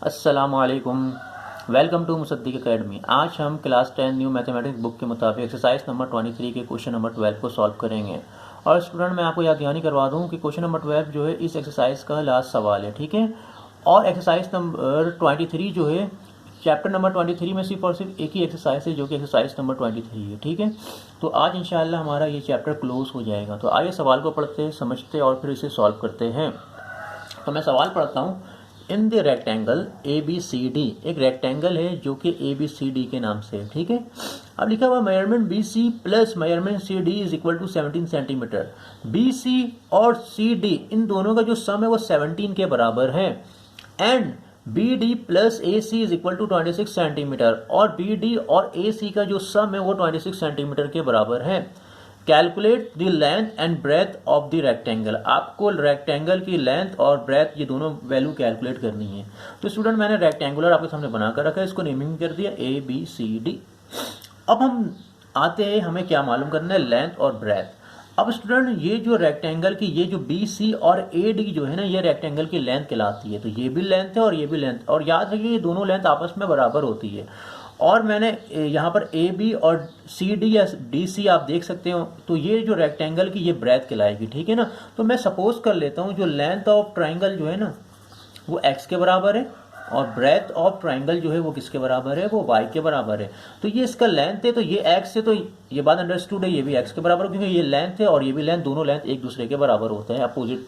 अस्सलामुअलैकुम। Welcome to Musaddiq academy. आज हम क्लास 10 न्यू मैथमेटिक्स बुक के मुताबिक एक्सरसाइज नंबर 23 के क्वेश्चन नंबर 12 को सॉल्व करेंगे। और स्टूडेंट मैं आपको याद दहानी करवा दूं कि क्वेश्चन नंबर 12 जो है इस एक्सरसाइज का लास्ट सवाल है, ठीक है। और एक्सरसाइज नंबर 23 जो है चैप्टर नंबर 23 में सिर्फ और सिर्फ एक ही एक्सरसाइज है जो कि एक्सरसाइज नंबर 23 है, ठीक है। तो आज इंशाल्लाह हमारा ये चैप्टर क्लोज हो जाएगा। तो आइए सवाल को पढ़ते समझते और फिर इसे सॉल्व करते हैं। तो मैं सवाल पढ़ता हूँ। In the rectangle A B C D, एक रेक्टेंगल है जो कि ए बी सी डी के नाम से है, ठीक है। अब लिखा हुआ measurement B C plus measurement C D is equal to 17 centimetre. B C और सी डी इन दोनों का जो सम है वो 17 के बराबर है। And B D plus A C is equal to 26 centimetre, और बी डी और ए सी का जो सम है वो 26 सेंटीमीटर के बराबर है। Calculate the length and breadth of the rectangle. आपको रेक्टेंगल की लेंथ और ब्रेथ ये दोनों वैल्यू कैलकुलेट करनी है। तो स्टूडेंट मैंने रेक्टेंगुलर आपके सामने बनाकर रखा है, इसको नेमिंग कर दिया ए बी सी डी। अब हम आते हैं, हमें क्या मालूम करना है, लेंथ और ब्रेथ। अब स्टूडेंट ये जो रेक्टेंगल की ये जो बी सी और ए डी जो है ना, ये रेक्टेंगल की लेंथ कहलाती है। तो ये भी लेंथ है और ये भी लेंथ, और याद रखिए ये दोनों लेंथ आपस में बराबर होती है। और मैंने यहाँ पर ए बी और सी डी या डी सी आप देख सकते हो, तो ये जो रेक्टेंगल की ये ब्रेथ कहलाएगी, ठीक है ना। तो मैं सपोज कर लेता हूँ जो लेंथ ऑफ ट्राइंगल जो है ना वो एक्स के बराबर है, और ब्रेथ ऑफ ट्राइंगल जो है वो किसके बराबर है, वो वाई के बराबर है। तो ये इसका लेंथ है, तो ये एक्स है, तो ये बात अंडरस्टूड है, ये भी एक्स के बराबर, क्योंकि ये लेंथ है और ये भी लेंथ, दोनों लेंथ एक दूसरे के बराबर होते हैं, अपोजिट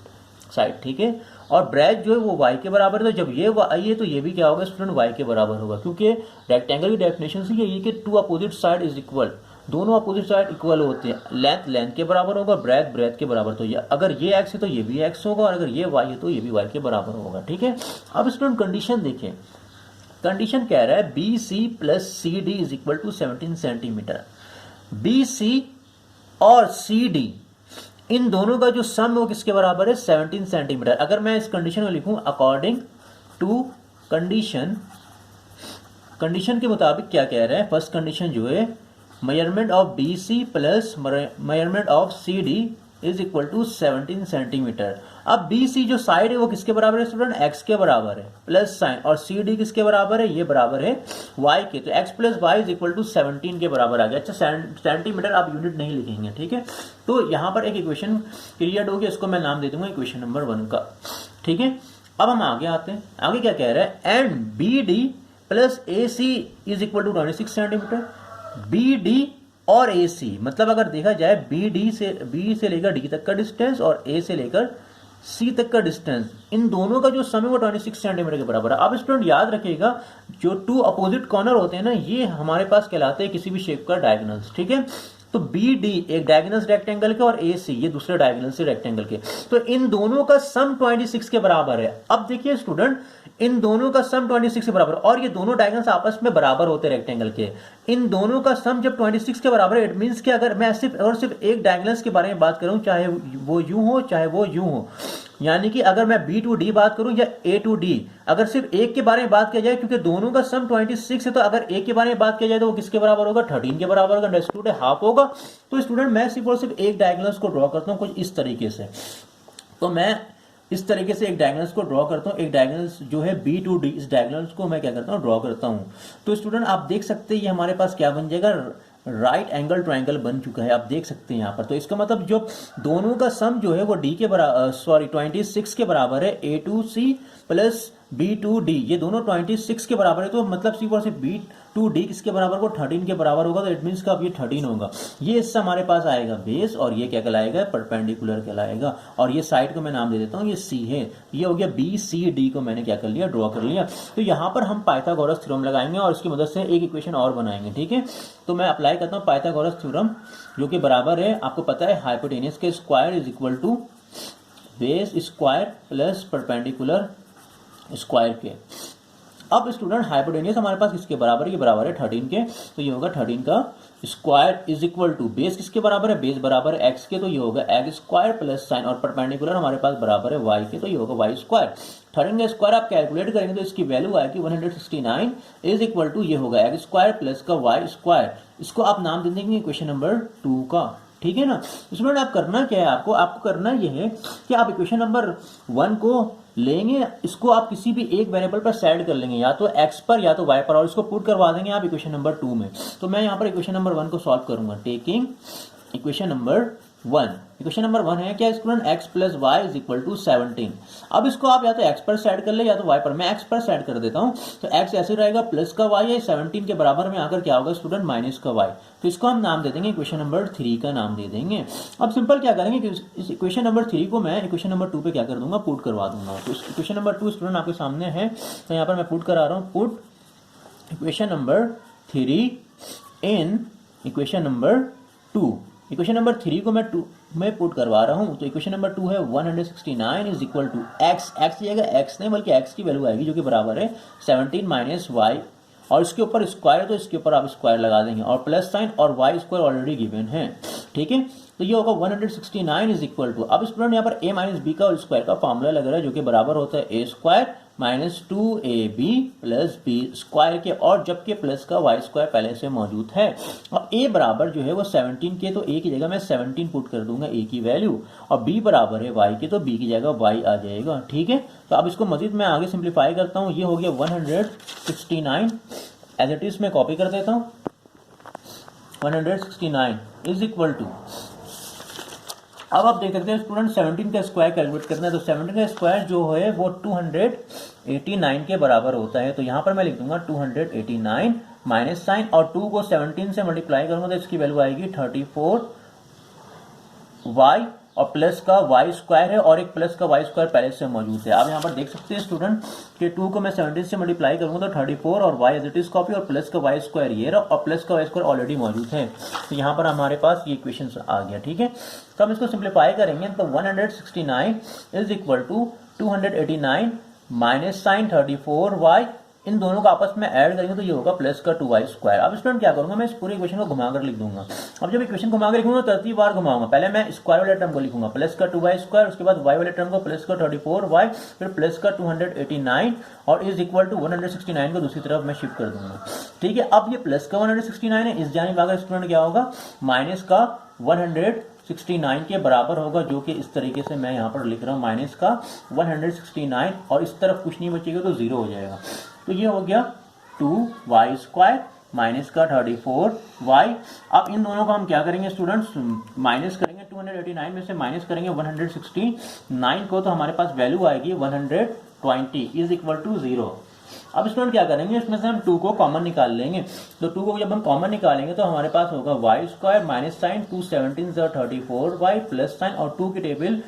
साइड, ठीक है। और ब्रेथ जो है वो y के बराबर है, तो जब ये y है तो ये भी क्या होगा स्टूडेंट, y के बराबर होगा, क्योंकि रेक्टेंगल की डेफिनेशन से ये कि two opposite side is equal, दोनों अपोजिट साइड इक्वल होते हैं। लेंथ लेंथ के बराबर होगा, ब्रेथ ब्रेथ के बराबर। तो ये अगर ये x है तो ये भी x होगा, और अगर ये y है तो ये भी y के बराबर होगा, ठीक है। अब स्टूडेंट कंडीशन देखें, कंडीशन कह रहा है B C plus C D is equal to 17 centimetre. B C और सी डी इन दोनों का जो सम है वो किसके बराबर है, 17 सेंटीमीटर। अगर मैं इस कंडीशन को लिखूं अकॉर्डिंग टू कंडीशन, कंडीशन के मुताबिक क्या कह रहा है, फर्स्ट कंडीशन जो है measurement of B C plus measurement of C D is equal to 17 centimetre. अब बी सी जो साइड है वो किसके बराबर है स्टूडेंट, एक्स के बराबर है प्लस साइन, और सी डी किसके बराबर है, ये बराबर है वाई के। तो X plus Y is equal to 17 के बराबर आ गया। अच्छा सेंटीमीटर आप यूनिट नहीं लिखेंगे, ठीक है। तो यहाँ पर एक इक्वेशन क्रिएट होगी, इसको मैं नाम दे दूंगा इक्वेशन नंबर 1 का, ठीक है। अब हम आगे आते हैं, आगे क्या कह रहा है, and B D plus A C is equal to 26 centimetre. B D और ए सी, मतलब अगर देखा जाए बी से लेकर डी तक का डिस्टेंस और ए से लेकर सी तक का डिस्टेंस, इन दोनों का जो सम है वो 26 सेंटीमीटर के बराबर है। अब स्टूडेंट याद रखिएगा जो टू अपोजिट कॉर्नर होते हैं ना, ये हमारे पास कहलाते हैं किसी भी शेप का डायगोनल्स, ठीक है। तो बी डी एक डायगोनल रेक्टेंगल के और ए सी ये दूसरे डायगोनल से रेक्टेंगल के, तो इन दोनों का सम 26 के बराबर है। अब देखिए स्टूडेंट इन दोनों का सम 26 के बराबर, और ये दोनों डायगोनल्स आपस में बराबर होते हैं रेक्टेंगल के। इन दोनों का सम जब 26 के बराबर है, इट मींस कि अगर मैं सिर्फ और सिर्फ एक डायगोनल्स के बारे में बात करूं, चाहे वो यूं हो चाहे वो यूं हो, यानी कि अगर मैं बी टू डी बात करूं या ए टू डी, अगर सिर्फ एक के बारे में बात किया जाए, क्योंकि दोनों का सम 26 है, तो अगर एक के बारे में बात किया जाए तो वो किसके बराबर होगा, 13 के बराबर होगा, अंडरस्टूड है, हाफ होगा। तो स्टूडेंट मैं सिर्फ और सिर्फ एक डायगोनल्स को ड्रॉ करता हूं कुछ इस तरीके से। तो मैं इस तरीके से एक डायगोनल्स को ड्रॉ करता हूं, एक डायगोनल्स जो है बी टू डी, इस डायगोनल्स को मैं क्या करता हूं, ड्रॉ करता हूं। तो स्टूडेंट आप देख सकते हैं ये हमारे पास क्या बन जाएगा, राइट एंगल ट्रायंगल बन चुका है, आप देख सकते हैं यहाँ पर। तो इसका मतलब जो दोनों का सम जो है वो डी के बराबर, सॉरी 26 के बराबर है। A two C plus B two D ये दोनों 26 के बराबर है, तो मतलब सिर्फ और सिर्फ बी टू डी किसके बराबर को 13 के बराबर होगा, तो इट मीन्स का अब ये 13 होगा। ये इससे हमारे पास आएगा बेस, और ये क्या कहलाएगा, परपेंडिकुलर कहलाएगा। और ये साइड को मैं नाम दे देता हूँ, ये सी है, ये हो गया बी सी डी को मैंने क्या कर लिया, ड्रॉ कर लिया। तो यहाँ पर हम पाइथागोरस थ्योरम लगाएंगे और इसकी मदद से एक इक्वेशन और बनाएंगे, ठीक है। तो मैं अप्लाई करता हूँ पाइथागोरस थ्योरम, जो कि बराबर है, आपको पता है हाइपोटेनस के square is equal to base square plus perpendicular square के। अब स्टूडेंट हाइपोटेनस हमारे पास किसके बराबर है, ये बराबर है 13 के, तो ये होगा 13 का square is equal to base किसके बराबर है, बेस बराबर है एक्स के, तो ये होगा एक्स स्क्वायर प्लस साइन, और परपेंडिकुलर हमारे पास बराबर है वाई के, तो ये होगा वाई स्क्वायर। 13 का स्क्वायर आप कैलकुलेट करेंगे तो इसकी वैल्यू आएगी 169 इज इक्वल टू ये होगा एक्स स्क्वायर प्लस का वाई स्क्वायर। इसको आप नाम दे देंगे क्वेश्चन नंबर 2 का, ठीक है ना। स्टूडेंट आप करना क्या है, आपको करना यह है कि आप इक्वेशन नंबर 1 को लेंगे, इसको आप किसी भी एक वेरिएबल पर सेट कर लेंगे, या तो x पर या तो y पर, और इसको पुट करवा देंगे आप इक्वेशन नंबर 2 में। तो मैं यहाँ पर इक्वेशन नंबर 1 को सॉल्व करूंगा, taking equation number 1। Equation number 1 है क्या student, x plus Y is equal to 17। अब इसको आप या तो x पर सेट कर ले या तो y पर, मैं x पर सेट कर देता हूं। तो x ऐसे रहेगा प्लस का y है, 17 के बराबर में आकर क्या होगा स्टूडेंट, माइनस का y। तो इसको हम नाम दे देंगे इक्वेशन नंबर 3 का नाम दे देंगे। अब सिंपल क्या करेंगे कि इस इक्वेशन नंबर 3 को मैं इक्वेशन नंबर 2 पे क्या कर दूंगा, पुट करवा दूंगा। तो इक्वेशन नंबर 2 स्टूडेंट आपके सामने है, तो यहाँ पर मैं पुट करा रहा हूँ, पुट इक्वेशन नंबर 3 इन इक्वेशन नंबर 2। इक्वेशन नंबर 3 को मैं पुट करवा रहा हूं। तो इक्वेशन नंबर 2 है 169 is equal to X, X जाएगा एक्स नहीं बल्कि एक्स की वैल्यू आएगी जो कि बराबर है 17 माइनस वाई, और इसके ऊपर स्क्वायर है तो इसके ऊपर आप स्क्वायर लगा देंगे, और प्लस साइन और वाई स्क्वायर ऑलरेडी गिवन है, ठीक है। तो ये होगा 169 इज इक्वल टू, अब स्टूडेंट यहाँ पर a माइनस बी का और स्क्वायर का फॉर्मूला लग रहा है जो कि बराबर होता है a square minus 2ab plus B square के, और जबकि प्लस का वाई स्क्वायर पहले से मौजूद है। अब a बराबर जो है वो 17 के, तो a की जगह मैं 17 पुट कर दूंगा a की वैल्यू, और b बराबर है y के, तो b की जगह y आ जाएगा, ठीक है। तो अब इसको मजीद मैं आगे सिंप्लीफाई करता हूँ, ये हो गया 169 एज इट इज मैं कॉपी कर देता हूँ, 169 इज इक्वल टू, अब आप देख सकते हैं स्टूडेंट 17 का स्क्वायर कैलकुलेट करना है। तो 17 का स्क्वायर जो है वो 289 के बराबर होता है। तो यहाँ पर मैं लिख दूंगा 289 माइनस साइन, और 2 को 17 से मल्टीप्लाई करूंगा तो इसकी वैल्यू आएगी 34y, और प्लस का वाई स्क्वायर है, और एक प्लस का वाई स्क्वायर पहले से मौजूद है। आप यहाँ पर देख सकते हैं स्टूडेंट कि 2 को मैं 17 से मल्टीप्लाई करूंगा तो 34 और y as it is copy, और प्लस का वाई स्क्वायर ये रहा, और प्लस का वाई स्क्वायर ऑलरेडी मौजूद है। तो यहाँ पर हमारे पास ये इक्वेशन आ गया, ठीक है। तो हम इसको सिंप्लीफाई करेंगे तो 169 is equal to 289 minus sign 34y, इन दोनों को आपस में ऐड करेंगे तो ये होगा प्लस का 2y स्क्वायर। अब स्टूडेंट क्या करूंगा, मैं इस पूरे इक्वेशन को घुमाकर लिख दूंगा। अब जब इक्वेशन घुमाकर लिखूंगा तरतीब बार घुमाऊंगा, पहले मैं स्क्वायर वाले टर्म को लिखूंगा प्लस का 2y स्क्वायर, उसके बाद y वाले टर्म को प्लस का 34y, फिर प्लस का 289 और इज इक्वल टू 169 को दूसरी तरफ मैं शिफ्ट कर दूंगा, ठीक है। अब ये प्लस का 169 है, इस जानिब आकर स्टूडेंट क्या होगा, माइनस का 169 के बराबर होगा, जो कि इस तरीके से मैं यहाँ पर लिख रहा हूँ, माइनस का 169, और इस तरफ कुछ नहीं बचेगा तो 0 हो जाएगा। तो ये हो गया 2y स्क्वायर माइनस का 34y। अब इन दोनों को हम क्या करेंगे स्टूडेंट्स, माइनस करेंगे, 289 में से माइनस करेंगे 169 को, तो हमारे पास वैल्यू आएगी 120 इज इक्वल टू 0। अब स्टूडेंट क्या करेंगे, इसमें से हम 2 को कॉमन निकाल लेंगे। तो 2 को जब हम कॉमन निकालेंगे तो हमारे पास होगा y square minus sign 2 17 34y plus sign, और 2 की टेबल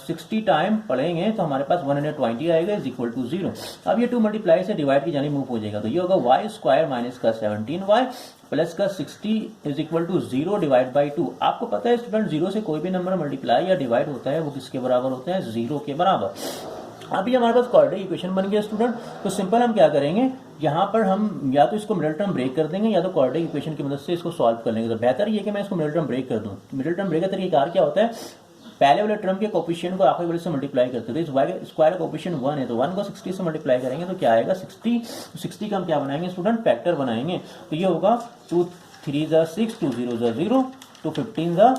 60 टाइम पढ़ेंगे तो हमारे पास 120 आएगा इज इक्वल टू 0। अब ये 2 मल्टीप्लाई से डिवाइड की जानी मूव हो जाएगा, तो ये होगा y स्क्वायर माइनस का 17y प्लस का 60 is equal to 0 divide by 2। आपको पता है स्टूडेंट 0 से कोई भी नंबर मल्टीप्लाई या डिवाइड होता है वो किसके बराबर होता है, 0 के बराबर। अभी हमारे पास क्वाड्रेटिक इक्वेशन बन गया स्टूडेंट। तो सिंपल हम क्या करेंगे, यहाँ पर हम या तो इसको मिडिल टर्म ब्रेक कर देंगे या तो क्वाड्रेटिक इक्वेशन की मदद से इसको सॉल्व कर लेंगे। तो बेहतर ये कि मैं इसको मिडिल टर्म ब्रेक कर दूं। मिडिल टर्म ब्रेक का तरीका क्या होता है, पहले वाले टर्म के कोफिशिएंट को आखिरी वाले से मल्टीप्लाई करते हैं। तो इस y के स्क्वायर का कोफिशिएंट 1 है, तो 1 को 60 से मल्टीप्लाई करेंगे तो क्या आएगा 60। 60 का हम क्या बनाएंगे स्टूडेंट, फैक्टर बनाएंगे। तो ये होगा 2 3 ज़ा 6, 2 0 ज़ा 0, 2 15 ज़ा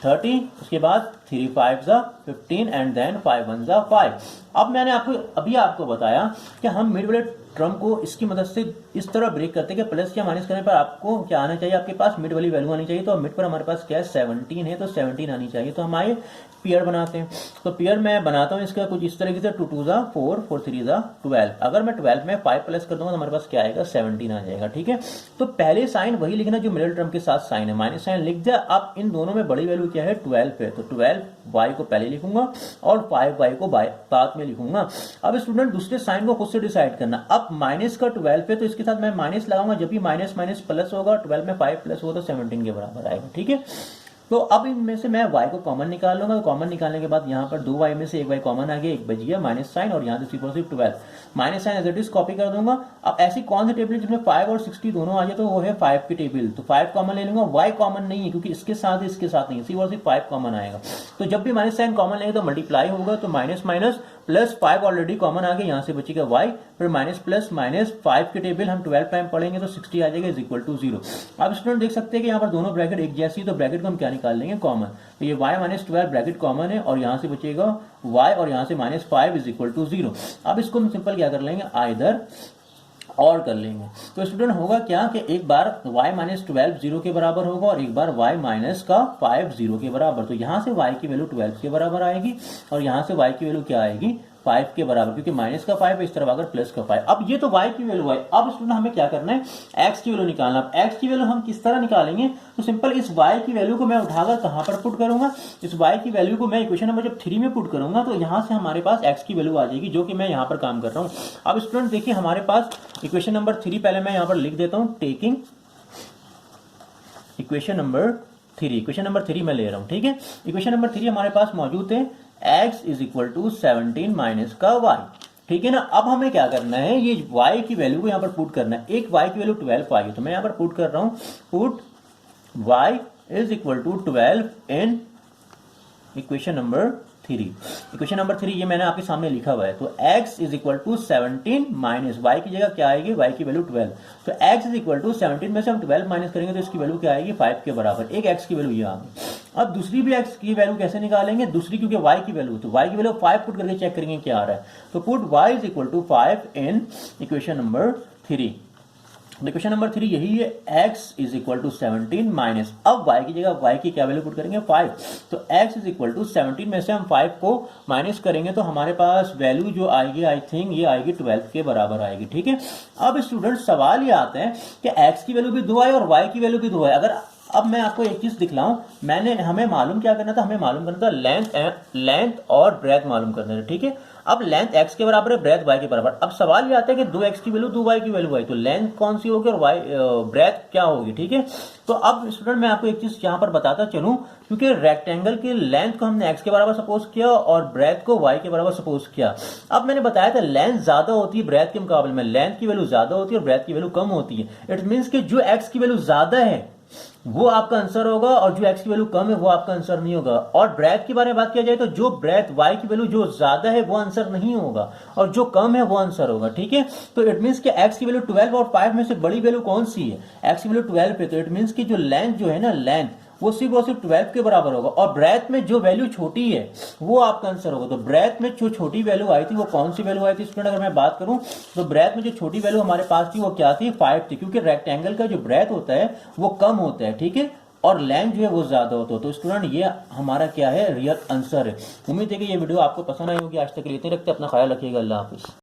30, उसके बाद 3 5 ज़ा 15 एंड देन 5 1 ज़ा 5। अब मैंने आपको बताया कि हम मिड वाले टर्म को इसकी मदद से इस तरह ब्रेक करते हैं कि प्लस या माइनस करने पर आपको क्या आना चाहिए, आपके पास मिड वाली वैल्यू आनी चाहिए। तो मिड पर हमारे पास क्या है 17 है, तो 17 आनी चाहिए। तो हम आए पेयर बनाते हैं। तो पेयर मैं बनाता हूँ इसका कुछ इस तरीके से 2 2 ज़ा 4, 4 3 ज़ा 12। अगर मैं 12 में 5 प्लस कर दूंगा तो हमारे पास क्या आएगा 17 आ जाएगा, ठीक है। तो पहले साइन वही लिखना जो मिडिल टर्म के साथ साइन है, माइनस साइन लिख दिया। अब इन दोनों में बड़ी वैल्यू क्या है 12 है, तो 12 y को पहले लिखूंगा और 5 y को बाद में लिखूंगा। अब स्टूडेंट दूसरे साइन को खुद से डिसाइड करना। अब माइनस का 12 है तो इसके साथ मैं माइनस लगाऊंगा, जब भी माइनस माइनस प्लस होगा 12 में 5 प्लस होगा तो 17 के बराबर आएगा, ठीक है। तो अब इनमें से मैं y को कॉमन निकाल लूंगा। तो कॉमन निकालने के बाद यहाँ पर 2y में से एक y कॉमन आ गया, एक बच गया माइनस साइन, और यहाँ से सिर्फ 12 minus sign as it is copy कर दूंगा। अब ऐसी कौन सी टेबल जिसमें 5 और 60 दोनों आ जाए, तो वो है 5 की टेबल। तो 5 कॉमन ले लूंगा, y कॉमन नहीं है क्योंकि इसके साथ नहीं है, सिर्फ 5 कॉमन आएगा। तो जब भी माइनस साइन कॉमन लेंगे तो मल्टीप्लाई होगा, तो minus minus plus 5 already common आ गया, यहाँ से बचेगा y, फिर माइनस प्लस माइनस 5 के टेबल हम 12 टाइम पढ़ेंगे तो 60 आ जाएगा इज इक्वल टू 0। अब स्टूडेंट देख सकते हैं कि यहाँ पर दोनों ब्रैकेट एक जैसी, तो ब्रैकेट को हम क्या निकाल लेंगे, कॉमन। तो ये y माइनस 12 ब्रैकेट कॉमन है और यहाँ से बचेगा y और यहाँ से माइनस 5 इज इक्वल टू 0। अब इसको हम सिंपल क्या कर लेंगे, आइदर और कर लेंगे। तो स्टूडेंट होगा क्या कि एक बार y माइनस 12 0 के बराबर होगा और एक बार y माइनस का 5 0 के बराबर। तो यहाँ से y की वैल्यू 12 के बराबर आएगी और यहाँ से y की वैल्यू क्या आएगी, 5 के बराबर, क्योंकि माइनस का 5 इस तरफ अगर प्लस का 5। अब ये तो y की वैल्यू है। अब स्टूडेंट हमें क्या करना है, x की वैल्यू निकालना। अब x की वैल्यू हम किस तरह निकालेंगे, तो सिंपल इस y की वैल्यू को मैं उठाकर कहां पर पुट करूंगा, इस y की वैल्यू को मैं इक्वेशन नंबर जब 3 में पुट करूंगा तो यहां से हमारे पास x की वैल्यू आ जाएगी, जो कि मैं यहां पर काम कर रहा हूं। अब स्टूडेंट देखिए हमारे पास इक्वेशन नंबर 3 पहले मैं यहां पर लिख देता हूं, taking equation number 3, equation number 3 मैं ले रहा हूं, ठीक है। इक्वेशन नंबर 3 हमारे पास मौजूद है, x is equal to 17 minus का y, ठीक है ना। अब हमें क्या करना है, ये y की वैल्यू को यहाँ पर पुट करना है। एक y की वैल्यू 12 आई है, तो मैं यहाँ पर पुट कर रहा हूँ, put y is equal to 12 in equation number 3। Equation number 3 ये मैंने आपके सामने लिखा हुआ है। तो x is equal to 17 minus y की जगह क्या आएगी, y की वैल्यू 12। तो x इज इक्वल टू 17 में से हम 12 माइनस करेंगे तो इसकी वैल्यू क्या आएगी, 5 के बराबर। एक x की वैल्यू ये आ गई। अब दूसरी भी x की वैल्यू कैसे निकालेंगे, दूसरी क्योंकि y की वैल्यू, तो y की वैल्यू 5 पुट करके चेक करेंगे क्या आ रहा है। तो put y is equal to 5 in equation number 3। Equation number 3 यही है, x is equal to 17 minus, अब y की जगह y की क्या वैल्यू पुट करेंगे, 5। तो x इज इक्वल टू 17 में से हम 5 को माइनस करेंगे तो हमारे पास वैल्यू जो आएगी, आई थिंक ये आएगी 12 के बराबर आएगी, ठीक है। अब स्टूडेंट सवाल ये आता है कि x की वैल्यू भी 2 है और y की वैल्यू भी 2 है। अगर अब मैं आपको एक चीज दिखलाऊं, हमें मालूम क्या करना था, हमें मालूम करना था लेंथ और ब्रेथ मालूम करना था, ठीक है। अब लेंथ x के बराबर है, ब्रेथ y के बराबर। अब सवाल ये आता है कि 2x की वैल्यू 2y की वैल्यू आई, तो लेंथ कौन सी होगी और ब्रेथ क्या होगी, ठीक है। तो अब स्टूडेंट मैं आपको एक चीज यहां पर बताता चलूं, क्योंकि रेक्टेंगल की लेंथ को हमने x के बराबर सपोज किया और ब्रेथ को y के बराबर सपोज किया। अब मैंने बताया था लेंथ ज्यादा होती है ब्रेथ के मुकाबले में, लेंथ की वैल्यू ज्यादा होती है और ब्रेथ की वैल्यू कम होती है। इट मीन्स कि जो x की वैल्यू ज्यादा है वो आपका आंसर होगा और जो x की वैल्यू कम है वो आपका आंसर नहीं होगा। और ब्रेथ के बारे में बात किया जाए तो जो ब्रेथ y की वैल्यू जो ज्यादा है वो आंसर नहीं होगा और जो कम है वो आंसर होगा, ठीक है। तो इट मींस कि x की वैल्यू 12 और 5 में से बड़ी वैल्यू कौन सी है, x की वैल्यू 12 पे, तो इट मींस कि जो लेंथ जो है ना, लेंथ वो सिर्फ 12 के बराबर होगा और ब्रेथ में जो वैल्यू छोटी है वो आपका आंसर होगा। तो ब्रेथ में जो छोटी वैल्यू आई थी वो कौन सी वैल्यू आई थी स्टूडेंट, अगर मैं बात करूं तो ब्रेथ में जो छोटी वैल्यू हमारे पास थी वो क्या थी, 5 थी, क्योंकि रेक्टेंगल का जो ब्रेथ होता है वो कम होता है, ठीक है, और लेंथ जो है वो ज्यादा होता है। तो स्टूडेंट ये हमारा क्या है, रियल आंसर है। उम्मीद है कि ये वीडियो आपको पसंद आई होगी। आज तक के लिए इतने रखते, अपना ख्याल रखिएगा। अल्लाह हाफिज।